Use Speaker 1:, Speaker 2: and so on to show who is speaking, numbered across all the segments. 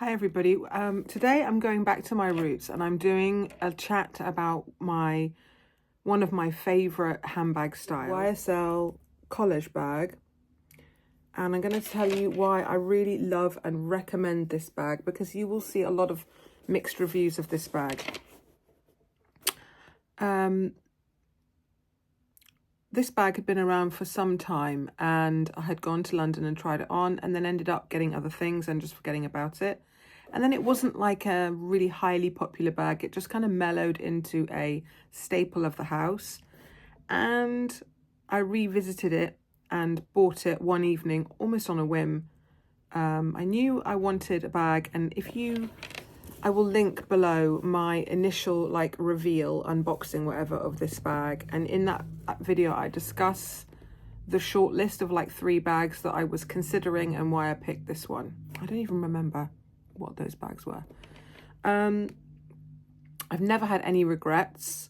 Speaker 1: Hi everybody. Today I'm going back to my roots and I'm doing a chat about one of my favorite handbag styles, YSL College Bag. And I'm going to tell you why I really love and recommend this bag, because you will see a lot of mixed reviews of this bag. This bag had been around for some time and I had gone to London and tried it on and then ended up getting other things and just forgetting about it. And then it wasn't like a really highly popular bag. It just kind of mellowed into a staple of the house. And I revisited it and bought it one evening, almost on a whim. I knew I wanted a bag, and I will link below my initial reveal, unboxing, whatever, of this bag. And in that video, I discuss the short list of 3 bags that I was considering and why I picked this one. I don't even remember what those bags were. I've never had any regrets.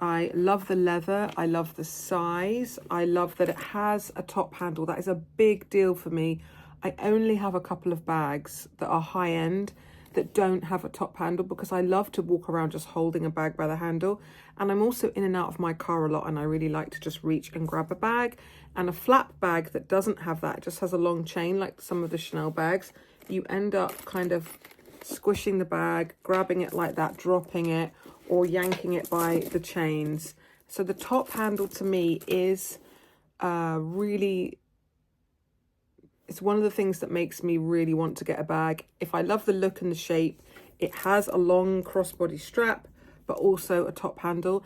Speaker 1: I love the leather. I love the size. I love that it has a top handle. That is a big deal for me. I only have a couple of bags that are high end that don't have a top handle, because I love to walk around just holding a bag by the handle. And I'm also in and out of my car a lot, and I really like to just reach and grab a bag. And a flap bag that doesn't have that, it just has a long chain like some of the Chanel bags, you end up kind of squishing the bag, grabbing it like that, dropping it, or yanking it by the chains. So the top handle to me is it's one of the things that makes me really want to get a bag. If I love the look and the shape, it has a long crossbody strap, but also a top handle,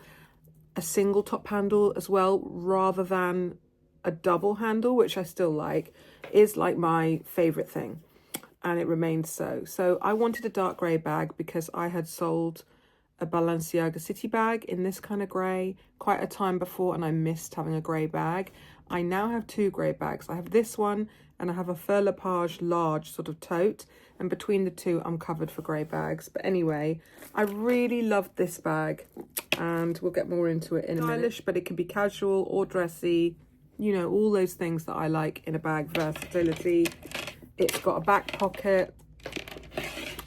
Speaker 1: a single top handle as well, rather than a double handle, which I still like, is like my favorite thing. And it remains so. So I wanted a dark grey bag because I had sold a Balenciaga City bag in this kind of grey quite a time before, and I missed having a grey bag. I now have 2 grey bags. I have this one and I have a Fur La Page large sort of tote, and between the two I'm covered for grey bags. But anyway, I really loved this bag, and we'll get more into it in a minute. Stylish, but it can be casual or dressy, you know, all those things that I like in a bag. Versatility. It's got a back pocket.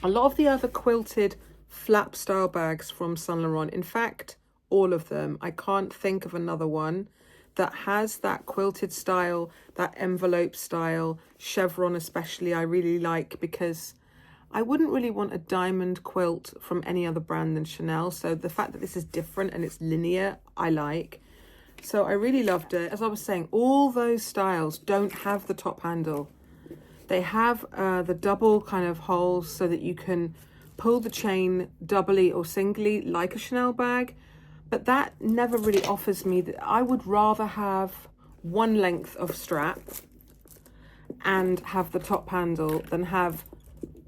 Speaker 1: A lot of the other quilted flap style bags from Saint Laurent, in fact all of them, I can't think of another one that has that quilted style, that envelope style, chevron especially, I really like, because I wouldn't really want a diamond quilt from any other brand than Chanel. So the fact that this is different and it's linear, I like. So I really loved it. As I was saying, all those styles don't have the top handle. They have the double kind of holes so that you can pull the chain doubly or singly like a Chanel bag. But that never really offers me that. I would rather have one length of strap and have the top handle than have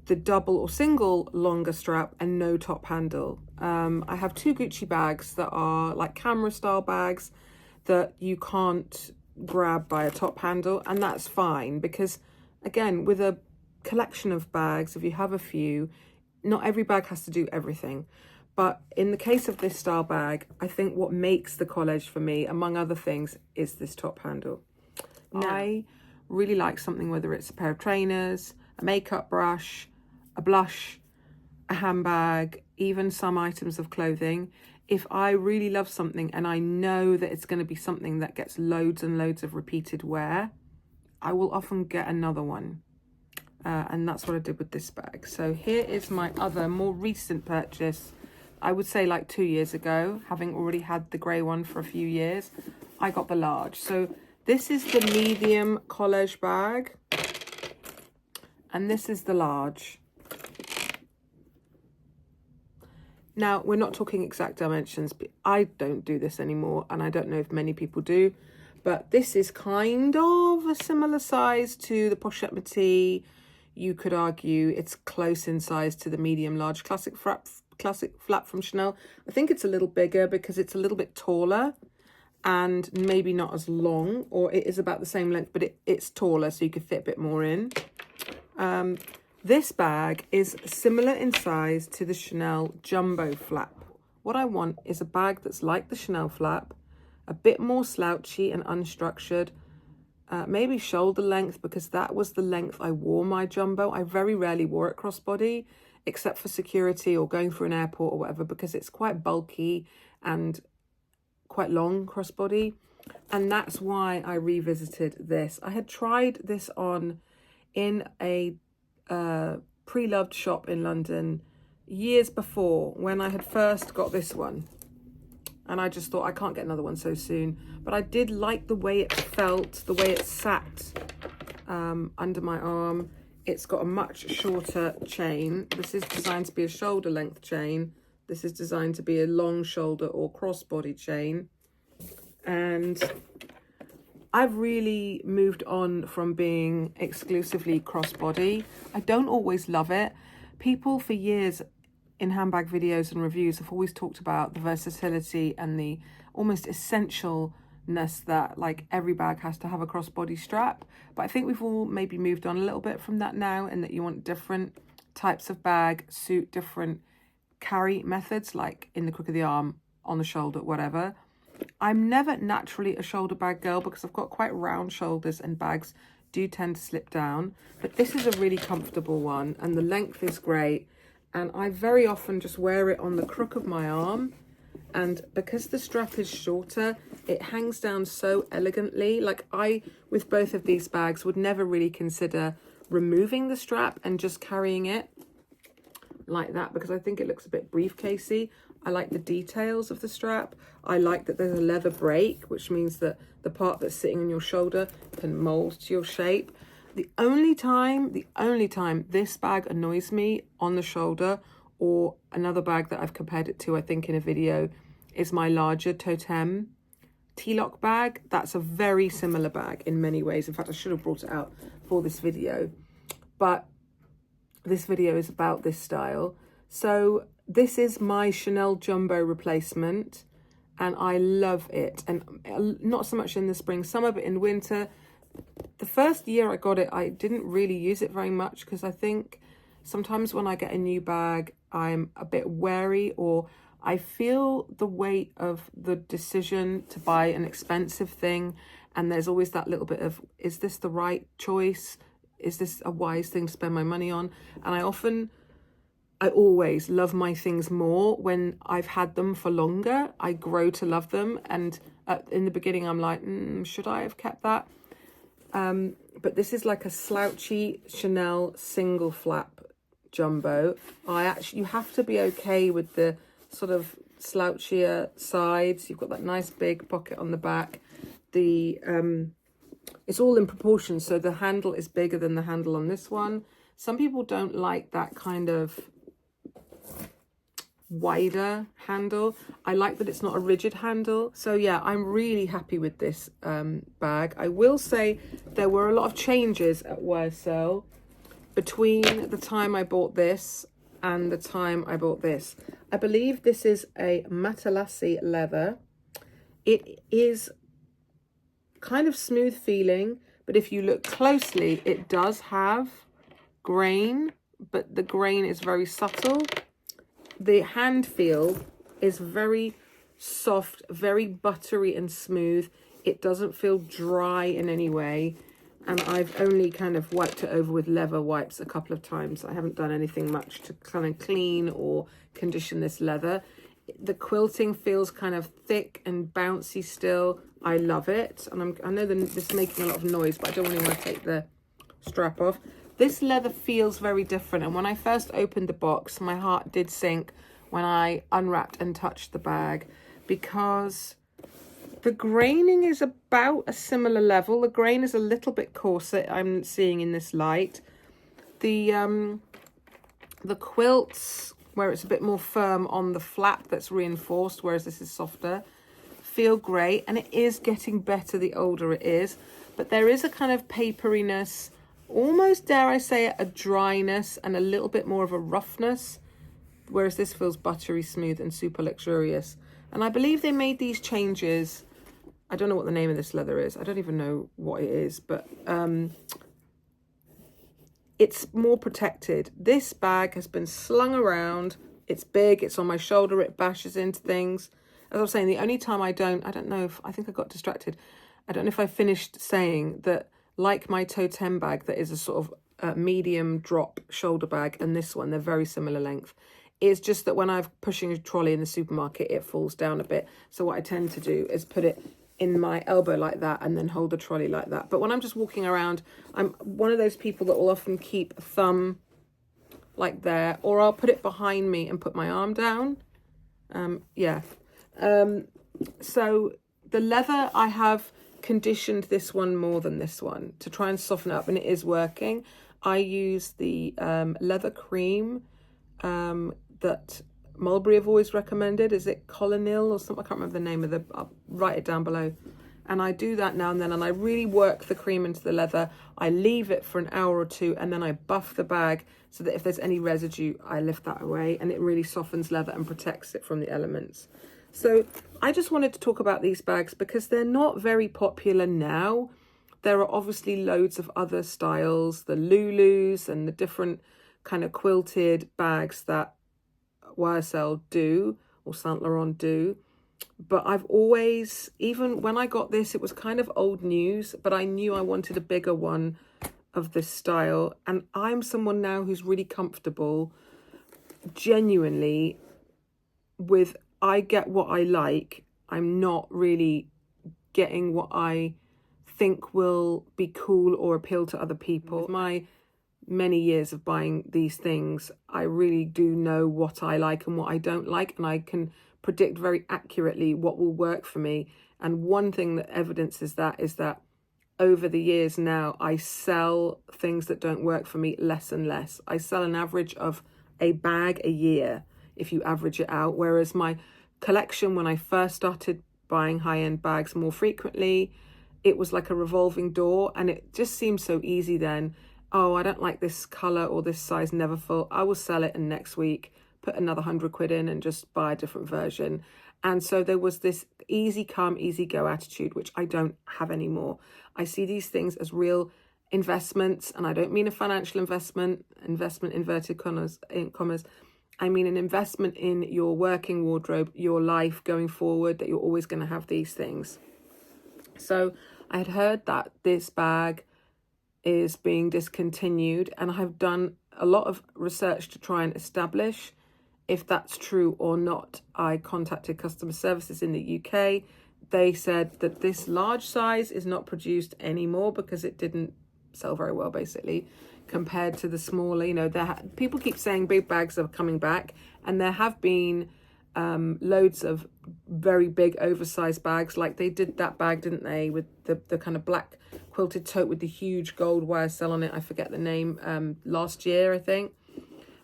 Speaker 1: the double or single longer strap and no top handle. I have 2 Gucci bags that are like camera style bags that you can't grab by a top handle, and that's fine, because again, with a collection of bags, if you have a few, not every bag has to do everything. But in the case of this style bag, I think what makes the college for me, among other things, is this top handle. Now, I really like something, whether it's a pair of trainers, a makeup brush, a blush, a handbag, even some items of clothing. If I really love something and I know that it's going to be something that gets loads and loads of repeated wear, I will often get another one. And that's what I did with this bag. So here is my other more recent purchase. I would say 2 years ago, having already had the grey one for a few years, I got the large. So this is the medium college bag, and this is the large. Now, we're not talking exact dimensions, but I don't do this anymore, and I don't know if many people do, but this is kind of a similar size to the Pochette Métis. You could argue it's close in size to the medium large classic flap from Chanel. I think it's a little bigger because it's a little bit taller and maybe not as long, or it is about the same length, but it's taller, so you could fit a bit more in. This bag is similar in size to the Chanel jumbo flap. What I want is a bag that's like the Chanel flap, a bit more slouchy and unstructured, maybe shoulder length, because that was the length I wore my jumbo. I very rarely wore it crossbody, except for security or going through an airport or whatever, because it's quite bulky and quite long crossbody. And that's why I revisited this. I had tried this on in a pre-loved shop in London years before, when I had first got this one. And I just thought, I can't get another one so soon. But I did like the way it felt, the way it sat under my arm. It's got a much shorter chain. This is designed to be a shoulder length chain. This is designed to be a long shoulder or crossbody chain. And I've really moved on from being exclusively crossbody. I don't always love it. People for years in handbag videos and reviews have always talked about the versatility and the almost essentialness that like every bag has to have a crossbody strap. But I think we've all maybe moved on a little bit from that now, and that you want different types of bag suit different carry methods, like in the crook of the arm, on the shoulder, whatever. I'm never naturally a shoulder bag girl because I've got quite round shoulders and bags do tend to slip down. But this is a really comfortable one and the length is great. And I very often just wear it on the crook of my arm. And because the strap is shorter, it hangs down so elegantly. Like I, with both of these bags, would never really consider removing the strap and just carrying it like that, because I think it looks a bit briefcasey. I like the details of the strap. I like that there's a leather break, which means that the part that's sitting on your shoulder can mold to your shape. The only time this bag annoys me on the shoulder, or another bag that I've compared it to, I think in a video, is my larger Totem T-Lock bag. That's a very similar bag in many ways. In fact, I should have brought it out for this video, but this video is about this style. So this is my Chanel Jumbo replacement and I love it. And not so much in the spring, summer, but in winter. The first year I got it, I didn't really use it very much because I think sometimes when I get a new bag, I'm a bit wary, or I feel the weight of the decision to buy an expensive thing. And there's always that little bit of, is this the right choice? Is this a wise thing to spend my money on? And I always love my things more when I've had them for longer. I grow to love them. And in the beginning, I'm like, should I have kept that? But this is like a slouchy Chanel single flap jumbo. You have to be okay with the sort of slouchier sides. You've got that nice big pocket on the back. It's all in proportion, so the handle is bigger than the handle on this one. Some people don't like that kind of wider handle. I like that it's not a rigid handle. So yeah, I'm really happy with this bag. I will say there were a lot of changes at YSL between the time I bought this and the time I bought this. I believe this is a Matelassy leather. It is kind of smooth feeling, but if you look closely, it does have grain, but the grain is very subtle. The hand feel is very soft, very buttery and smooth. It doesn't feel dry in any way. And I've only kind of wiped it over with leather wipes a couple of times. I haven't done anything much to kind of clean or condition this leather. The quilting feels kind of thick and bouncy still. I love it. And I know that this is making a lot of noise, but I don't really want to take the strap off. This leather feels very different. And when I first opened the box, my heart did sink when I unwrapped and touched the bag, because the graining is about a similar level. The grain is a little bit coarser, I'm seeing in this light. The quilts, where it's a bit more firm on the flap that's reinforced, whereas this is softer, feel great. And it is getting better the older it is. But there is a kind of paperiness, almost, dare I say it, a dryness and a little bit more of a roughness, whereas this feels buttery smooth and super luxurious. And I believe they made these changes. I don't know what the name of this leather is. I don't even know what it is, but it's more protected. This bag has been slung around. It's big. It's on my shoulder. It bashes into things. As I was saying, the only time I think I got distracted. I don't know if I finished saying that, like my totem bag, that is a sort of medium drop shoulder bag, and this one, they're very similar length. It's just that when I'm pushing a trolley in the supermarket, it falls down a bit. So what I tend to do is put it in my elbow like that and then hold the trolley like that. But when I'm just walking around, I'm one of those people that will often keep a thumb like there, or I'll put it behind me and put my arm down. So the leather, I have conditioned this one more than this one to try and soften it up, and it is working. I use the leather cream that Mulberry have always recommended. Is it Colonil or something? I can't remember the name of the, I'll write it down below. And I do that now and then, and I really work the cream into the leather. I leave it for an hour or two, and then I buff the bag so that if there's any residue, I lift that away, and it really softens leather and protects it from the elements. So I just wanted to talk about these bags because they're not very popular now. There are obviously loads of other styles, the Lulus and the different kind of quilted bags that YSL do or Saint Laurent do. But I've always, even when I got this, it was kind of old news, but I knew I wanted a bigger one of this style. And I'm someone now who's really comfortable, genuinely, with I get what I like. I'm not really getting what I think will be cool or appeal to other people. With my many years of buying these things, I really do know what I like and what I don't like, and I can predict very accurately what will work for me. And one thing that evidences that is that over the years now, I sell things that don't work for me less and less. I sell an average of a bag a year if you average it out, whereas my collection, when I first started buying high-end bags more frequently, it was like a revolving door, and it just seemed so easy then. Oh, I don't like this color or this size, never full. I will sell it, and next week put another 100 quid in and just buy a different version. And so there was this easy come, easy go attitude, which I don't have anymore. I see these things as real investments, and I don't mean a financial investment inverted commas. I mean an investment in your working wardrobe, your life going forward, that you're always going to have these things. So I had heard that this bag is being discontinued, and I've done a lot of research to try and establish if that's true or not. I contacted customer services in the UK. They said that this large size is not produced anymore because it didn't sell very well, basically, compared to the smaller. You know, people keep saying big bags are coming back, and there have been loads of very big oversized bags, like they did that bag, didn't they, with the kind of black quilted tote with the huge gold YSL on it. I forget the name, last year, I think.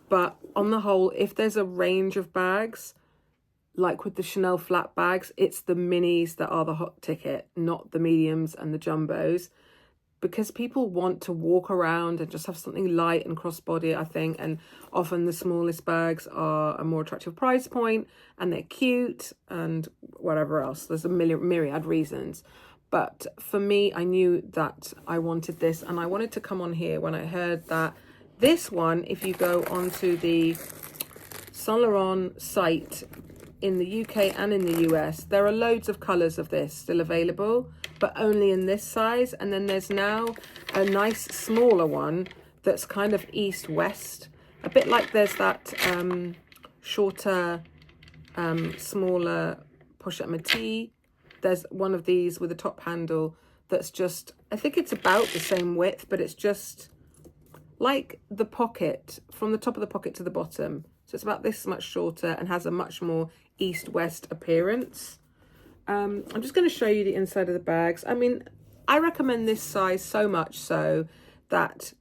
Speaker 1: But on the whole, if there's a range of bags, like with the Chanel flat bags, it's the minis that are the hot ticket, not the mediums and the jumbos, because people want to walk around and just have something light and crossbody, I think. And often the smallest bags are a more attractive price point, and they're cute and whatever else. There's a myriad reasons. But for me, I knew that I wanted this, and I wanted to come on here when I heard that this one, if you go onto the Saint Laurent site in the UK and in the US, there are loads of colours of this still available, but only in this size. And then there's now a nice smaller one that's kind of east-west, a bit like there's that shorter, smaller pochette métis. There's one of these with a top handle that's just, I think it's about the same width, but it's just like the pocket, from the top of the pocket to the bottom. So it's about this much shorter and has a much more east-west appearance. I'm just going to show you the inside of the bags. I mean, I recommend this size so much so that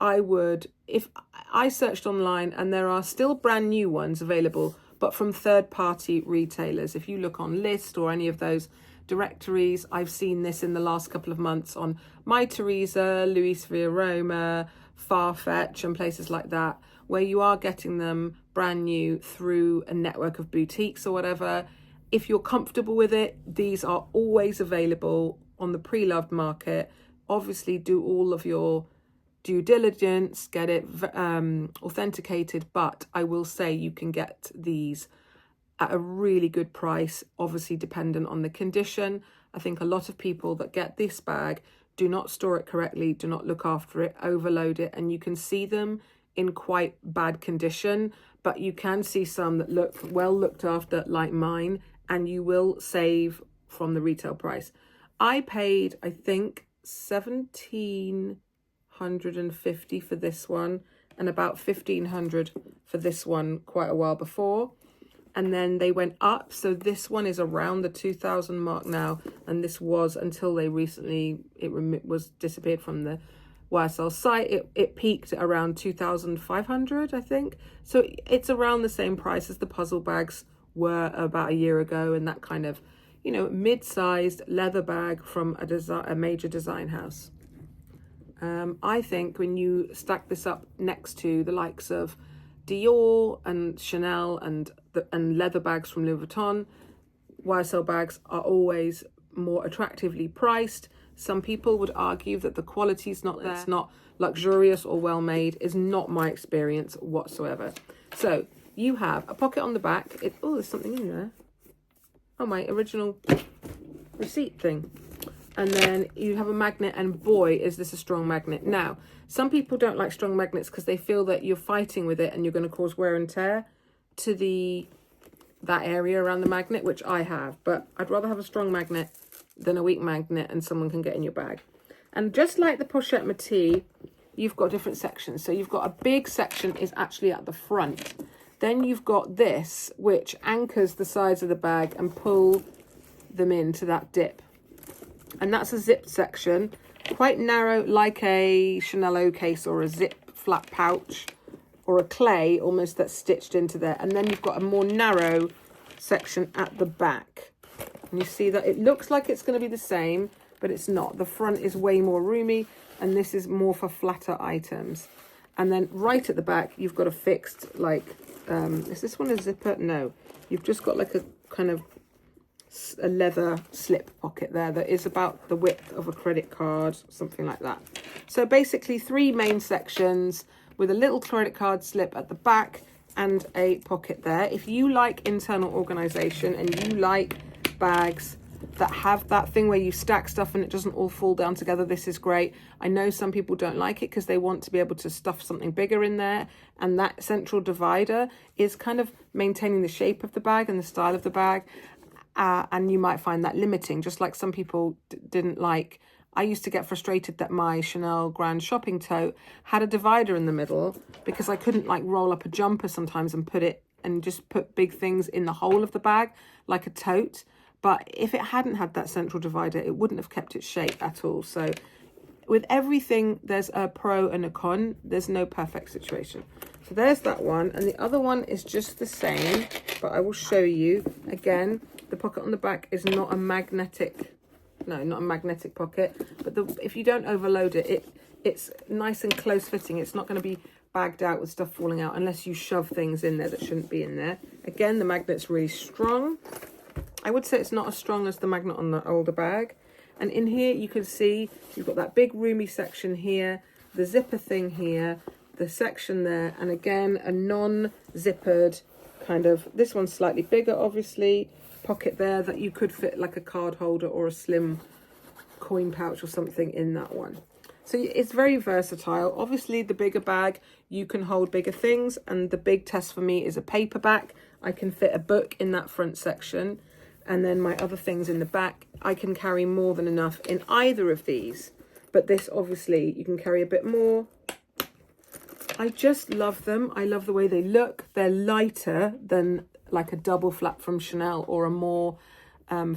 Speaker 1: I would, if I searched online, and there are still brand new ones available, but from third-party retailers. If you look on List or any of those directories, I've seen this in the last couple of months on My Teresa, Louis Vuitton, Farfetch, and places like that, where you are getting them brand new through a network of boutiques or whatever. If you're comfortable with it, these are always available on the pre-loved market. Obviously, do all of your due diligence, get it authenticated, but I will say you can get these at a really good price, obviously dependent on the condition. I think a lot of people that get this bag do not store it correctly, do not look after it, overload it, and you can see them in quite bad condition, but you can see some that look well looked after like mine, and you will save from the retail price. I paid, I think, $1,750 for this one and about $1,500 for this one quite a while before. And then they went up. So this one is around the 2,000 mark now. And this was until they recently, it was disappeared from the YSL site. It peaked at around 2,500, I think. So it's around the same price as the puzzle bags were about a year ago. And that kind of, you know, mid-sized leather bag from a major design house. I think when you stack this up next to the likes of Dior and Chanel and leather bags from Louis Vuitton, YSL bags are always more attractively priced. Some people would argue that the quality is not there. It's not luxurious or well made. Is not my experience whatsoever. So you have a pocket on the back. Oh, there's something in there. Oh, my original receipt thing. And then you have a magnet, and boy, is this a strong magnet. Now, some people don't like strong magnets because they feel that you're fighting with it and you're going to cause wear and tear to that area around the magnet, which I have. But I'd rather have a strong magnet than a weak magnet and someone can get in your bag. And just like the pochette Métis, you've got different sections. So you've got a big section is actually at the front. Then you've got this, which anchors the sides of the bag and pull them into that dip. And that's a zipped section, quite narrow, like a Chanel case or a zip flat pouch or a clay almost that's stitched into there. And then you've got a more narrow section at the back. And you see that it looks like it's going to be the same, but it's not. The front is way more roomy, and this is more for flatter items. And then right at the back, you've got a fixed, like, is this one a zipper? No. You've just got like a kind of a leather slip pocket there that is about the width of a credit card, something like that. So basically 3 main sections with a little credit card slip at the back and a pocket there. If you like internal organization and you like bags that have that thing where you stack stuff and it doesn't all fall down together, this is great. I know some people don't like it because they want to be able to stuff something bigger in there, and that central divider is kind of maintaining the shape of the bag and the style of the bag. And you might find that limiting, just like some people didn't like. I used to get frustrated that my Chanel Grand shopping tote had a divider in the middle because I couldn't like roll up a jumper sometimes and just put big things in the hole of the bag like a tote. But if it hadn't had that central divider, it wouldn't have kept its shape at all. So with everything, there's a pro and a con. There's no perfect situation. So there's that one. And the other one is just the same, but I will show you again. The pocket on the back is not a magnetic, no, not a magnetic pocket, but if you don't overload it, it's nice and close fitting. It's not going to be bagged out with stuff falling out unless you shove things in there that shouldn't be in there. Again, the magnet's really strong. I would say it's not as strong as the magnet on the older bag. And in here, you can see you've got that big roomy section here, the zipper thing here, the section there, and again, a non-zippered kind of, this one's slightly bigger, obviously, pocket there that you could fit like a card holder or a slim coin pouch or something in that one. So it's very versatile. Obviously, the bigger bag, you can hold bigger things, and the big test for me is a paperback. I can fit a book in that front section, and then my other things in the back. I can carry more than enough in either of these, but this obviously you can carry a bit more. I just love them. I love the way they look. They're lighter than like a double flap from Chanel or a more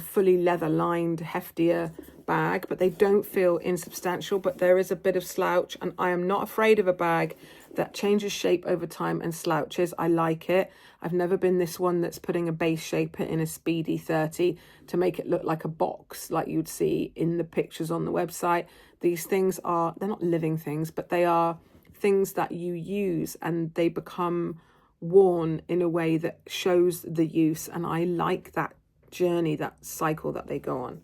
Speaker 1: fully leather lined, heftier bag, but they don't feel insubstantial, but there is a bit of slouch, and I am not afraid of a bag that changes shape over time and slouches. I like it. I've never been this one that's putting a base shape in a Speedy 30 to make it look like a box like you'd see in the pictures on the website. These things are, they're not living things, but they are things that you use and they become worn in a way that shows the use, and I like that journey, that cycle that they go on.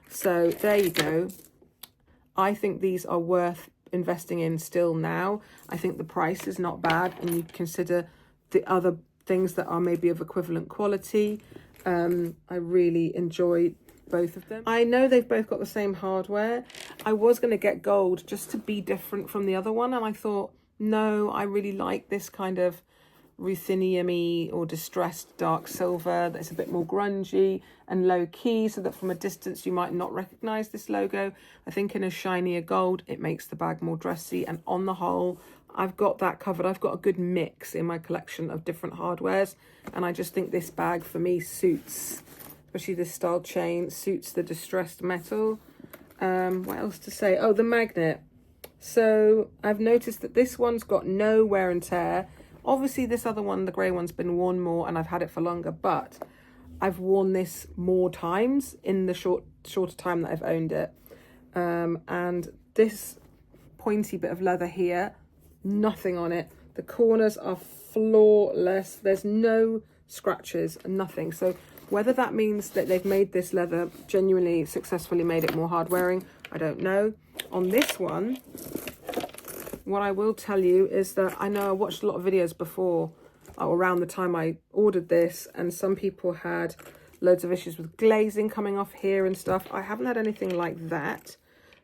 Speaker 1: So there you go. I think these are worth investing in still now. I think the price is not bad, and you consider the other things that are maybe of equivalent quality. I really enjoy both of them. I know they've both got the same hardware. I was going to get gold just to be different from the other one, and I thought, no, I really like this kind of ruthenium-y or distressed dark silver that's a bit more grungy and low key, so that from a distance you might not recognize this logo. I think in a shinier gold it makes the bag more dressy, and on the whole I've got that covered. I've got a good mix in my collection of different hardwares, and I just think this bag for me suits, especially this style chain, suits the distressed metal. What else to say? Oh, the magnet. So I've noticed that this one's got no wear and tear. Obviously this other one, the grey one's been worn more and I've had it for longer, but I've worn this more times in the shorter time that I've owned it. And this pointy bit of leather here, nothing on it. The corners are flawless. There's no scratches, nothing. So whether that means that they've made this leather genuinely successfully made it more hard wearing, I don't know. On this one, what I will tell you is that I know I watched a lot of videos before, around the time I ordered this, and some people had loads of issues with glazing coming off here and stuff. I haven't had anything like that,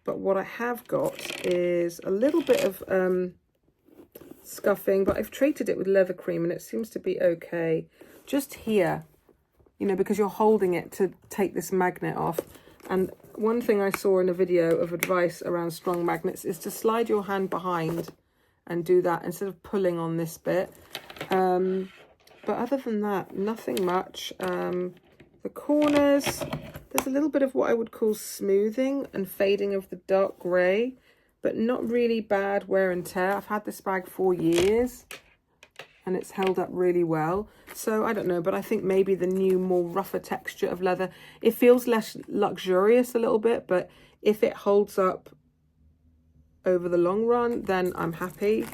Speaker 1: but what I have got is a little bit of scuffing, but I've treated it with leather cream and it seems to be okay. Just here, you know, because you're holding it to take this magnet off. And one thing I saw in a video of advice around strong magnets is to slide your hand behind and do that instead of pulling on this bit. But other than that, nothing much. The corners, there's a little bit of what I would call smoothing and fading of the dark grey, but not really bad wear and tear. I've had this bag 4 years and it's held up really well. So I don't know, but I think maybe the new, more rougher texture of leather, it feels less luxurious a little bit, but if it holds up over the long run, then I'm happy.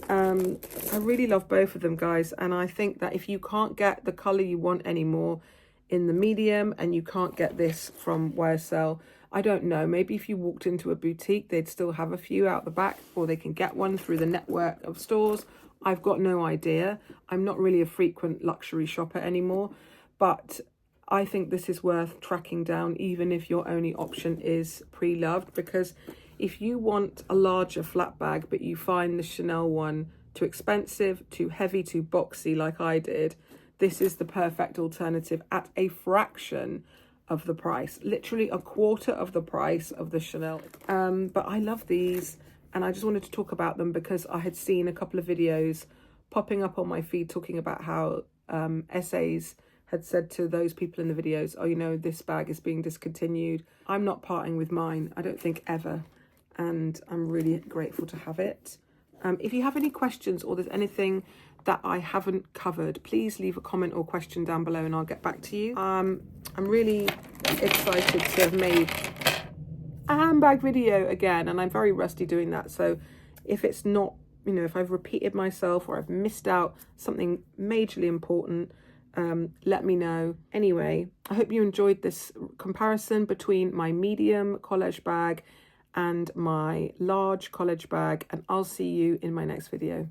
Speaker 1: I really love both of them, guys, and I think that if you can't get the color you want anymore in the medium and you can't get this from YSL, I don't know, maybe if you walked into a boutique they'd still have a few out the back, or they can get one through the network of stores. I've got no idea. I'm not really a frequent luxury shopper anymore, but I think this is worth tracking down, even if your only option is pre-loved, because if you want a larger flat bag but you find the Chanel one too expensive, too heavy, too boxy like I did, this is the perfect alternative at a fraction of the price, literally a quarter of the price of the Chanel. But I love these, and I just wanted to talk about them because I had seen a couple of videos popping up on my feed talking about how SAs had said to those people in the videos, oh, you know, this bag is being discontinued. I'm not parting with mine, I don't think ever, and I'm really grateful to have it. If you have any questions or there's anything that I haven't covered, please leave a comment or question down below and I'll get back to you. I'm really excited to have made a handbag video again, and I'm very rusty doing that. So if it's not, you know, if I've repeated myself or I've missed out something majorly important, let me know. Anyway, I hope you enjoyed this comparison between my medium college bag and my large college bag, and I'll see you in my next video.